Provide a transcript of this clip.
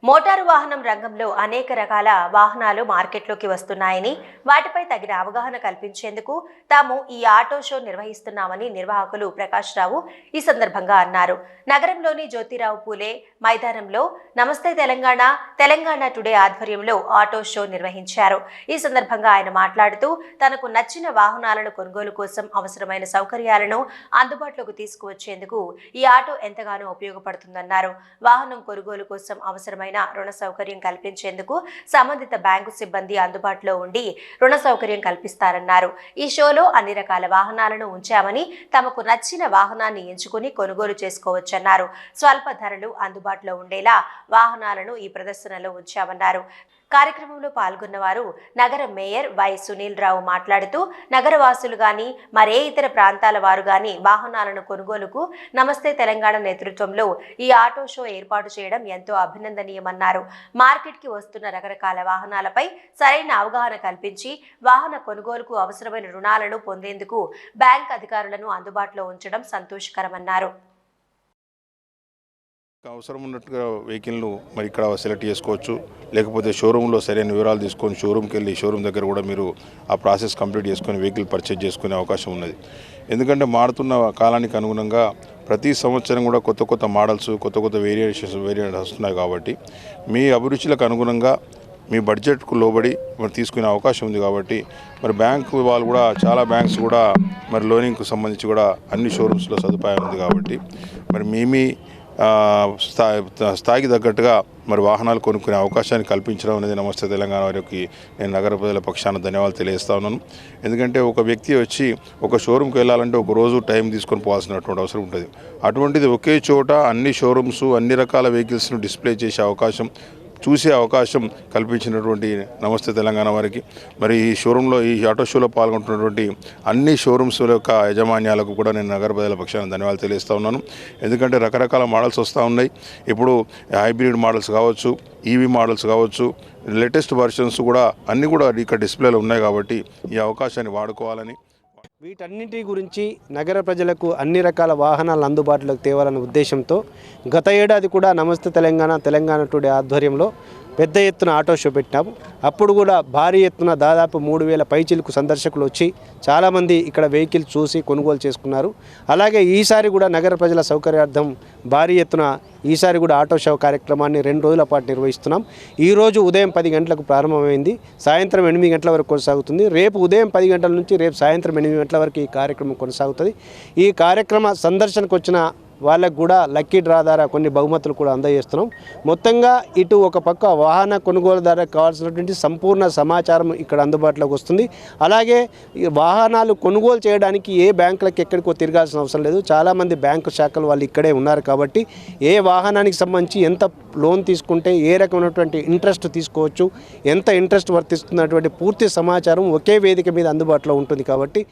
Motor వాహనం రంగంలో అనేక రకాల వాహనాలు మార్కెట్లోకి వస్తున్నాయని వాటిపై తగిన అవగాహన కల్పించేందుకు తాము ఈ ఆటో షో నిర్వహిస్తున్నామని నిర్వాహకులు ప్రకాష్ రావు ఈ సందర్భంగా అన్నారు. నగరంలోని జ్యోతిరావు పూలే మైదానంలో నమస్తే తెలంగాణ తెలంగాణ టుడే ఆధ్వర్యంలో ఆటో షో నిర్వహించారు. ఈ సందర్భంగా ఆయన మాట్లాడుతూ తనకు నచ్చిన వాహనాలను కొనుగోలు కోసం అవసరమైన సౌకర్యాలను అందుబాటులోకి తీసుకువచ్చేందుకు ఈ ఆటో ఎంతగానో ఉపయోగపడుతుందన్నారు. వాహనం కొనుగోలు కోసం అవసరమైన రుణ సౌకర్యం కల్పించేందుకు సంబంధిత బ్యాంకు సిబ్బంది అందుబాటులో ఉండి రుణ సౌకర్యం కల్పిస్తారన్నారు. ఈ షోలో అన్ని రకాల వాహనాలను ఉంచామని తమకు నచ్చిన వాహనాన్ని ఎంచుకుని కొనుగోలు చేసుకోవచ్చన్నారు. స్వల్ప ధరలు అందుబాటులో ఉండేలా వాహనాలను ఈ ప్రదర్శనలో ఉంచామన్నారు. కార్యక్రమంలో పాల్గొన్న వారు నగర మేయర్ వై సునీల్ రావు మాట్లాడుతూ నగరవాసులు గాని మరే ఇతర ప్రాంతాల వారు గాని వాహనాలను కొనుగోలుకు నమస్తే తెలంగాణ నేతృత్వంలో ఈ ఆటో షో ఏర్పాటు చేయడం ఎంతో అభినందనీయమన్నారు. మార్కెట్కి వస్తున్న రకరకాల వాహనాలపై సరైన అవగాహన కల్పించి వాహన కొనుగోలుకు అవసరమైన రుణాలను పొందేందుకు బ్యాంక్ అధికారులను అందుబాటులో ఉంచడం సంతోషకరమన్నారు. అవసరం ఉన్నట్టుగా వెహికల్ను మరి ఇక్కడ సెలెక్ట్ చేసుకోవచ్చు, లేకపోతే షోరూంలో సరైన వివరాలు తీసుకొని షోరూమ్కి వెళ్ళి షోరూమ్ దగ్గర కూడా మీరు ఆ ప్రాసెస్ కంప్లీట్ చేసుకొని వెహికల్ పర్చేజ్ చేసుకునే అవకాశం ఉన్నది. ఎందుకంటే మారుతున్న కాలానికి అనుగుణంగా ప్రతి సంవత్సరం కూడా కొత్త కొత్త మోడల్స్ కొత్త వేరియంట్స్ వస్తున్నాయి. కాబట్టి మీ అభిరుచులకు అనుగుణంగా మీ బడ్జెట్కు లోబడి మరి తీసుకునే అవకాశం ఉంది. కాబట్టి మరి బ్యాంకు వాళ్ళు కూడా చాలా బ్యాంక్స్ కూడా మరి లోనింగ్కు సంబంధించి కూడా అన్ని షోరూమ్స్లో సదుపాయం ఉంది. కాబట్టి మరి మీ స్థాయికి తగ్గట్టుగా మరి వాహనాలు కొనుక్కునే అవకాశాన్ని కల్పించడం అనేది నమస్తే తెలంగాణ వారికి నేను నగర ప్రజల పక్షాన ధన్యవాదాలు తెలియజేస్తా ఉన్నాను. ఎందుకంటే ఒక వ్యక్తి వచ్చి ఒక షోరూమ్కి వెళ్ళాలంటే ఒక రోజు టైం తీసుకొని పోవాల్సినటువంటి అవసరం ఉంటుంది. అటువంటిది ఒకే చోట అన్ని షోరూమ్స్ అన్ని రకాల వెహికల్స్ను డిస్ప్లే చేసే అవకాశం చూసే అవకాశం కల్పించినటువంటి నమస్తే తెలంగాణ వారికి మరి ఈ షోరూంలో ఈ ఆటో షోలో పాల్గొంటున్నటువంటి అన్ని షోరూమ్స్ యొక్క యాజమాన్యాలకు కూడా నేను నగర ప్రజల పక్షాన ధన్యవాదాలు తెలియజేస్తూ ఉన్నాను. ఎందుకంటే రకరకాల మోడల్స్ వస్తూ ఉన్నాయి. ఇప్పుడు హైబ్రిడ్ మోడల్స్ కావచ్చు, ఈవీ మోడల్స్ కావచ్చు, లేటెస్ట్ వర్షన్స్ కూడా అన్నీ కూడా ఇక్కడ డిస్ప్లేలో ఉన్నాయి. కాబట్టి ఈ అవకాశాన్ని వాడుకోవాలని వీటన్నిటి గురించి నగర ప్రజలకు అన్ని రకాల వాహనాలు అందుబాటులోకి తేవాలనే ఉద్దేశంతో గత ఏడాది కూడా నమస్తే తెలంగాణ టుడే ఆధ్వర్యంలో పెద్ద ఎత్తున ఆటో షో పెట్టినాము. అప్పుడు కూడా భారీ ఎత్తున దాదాపు 3000 పైచిలకు సందర్శకులు వచ్చి చాలామంది ఇక్కడ వెహికల్ చూసి కొనుగోలు చేసుకున్నారు. అలాగే ఈసారి కూడా నగర ప్రజల సౌకర్యార్థం భారీ ఎత్తున ఈసారి కూడా ఆటో షో కార్యక్రమాన్ని 2 రోజుల పాటు నిర్వహిస్తున్నాం. ఈరోజు ఉదయం 10 గంటలకు ప్రారంభమైంది, సాయంత్రం 8 గంటల వరకు కొనసాగుతుంది. రేపు ఉదయం 10 గంటల నుంచి రేపు సాయంత్రం 8 గంటల వరకు ఈ కార్యక్రమం కొనసాగుతుంది. ఈ కార్యక్రమ సందర్శనకు వచ్చిన వాళ్ళకు కూడా లక్కీ డ్రా ద్వారా కొన్ని బహుమతులు కూడా అందజేస్తున్నాం. మొత్తంగా ఇటు ఒక పక్క వాహన కొనుగోలుదారులకు కావాల్సినటువంటి సంపూర్ణ సమాచారం ఇక్కడ అందుబాటులోకి వస్తుంది. అలాగే వాహనాలు కొనుగోలు చేయడానికి ఏ బ్యాంకులకు ఎక్కడికో తిరగాల్సిన అవసరం లేదు. చాలామంది బ్యాంకు శాఖలు వాళ్ళు ఇక్కడే ఉన్నారు. కాబట్టి ఏ వాహనానికి సంబంధించి ఎంత లోన్ తీసుకుంటే ఏ రకమైనటువంటి ఇంట్రెస్ట్ తీసుకోవచ్చు, ఎంత ఇంట్రెస్ట్ వర్తిస్తున్నటువంటి పూర్తి సమాచారం ఒకే వేదిక మీద అందుబాటులో ఉంటుంది. కాబట్టి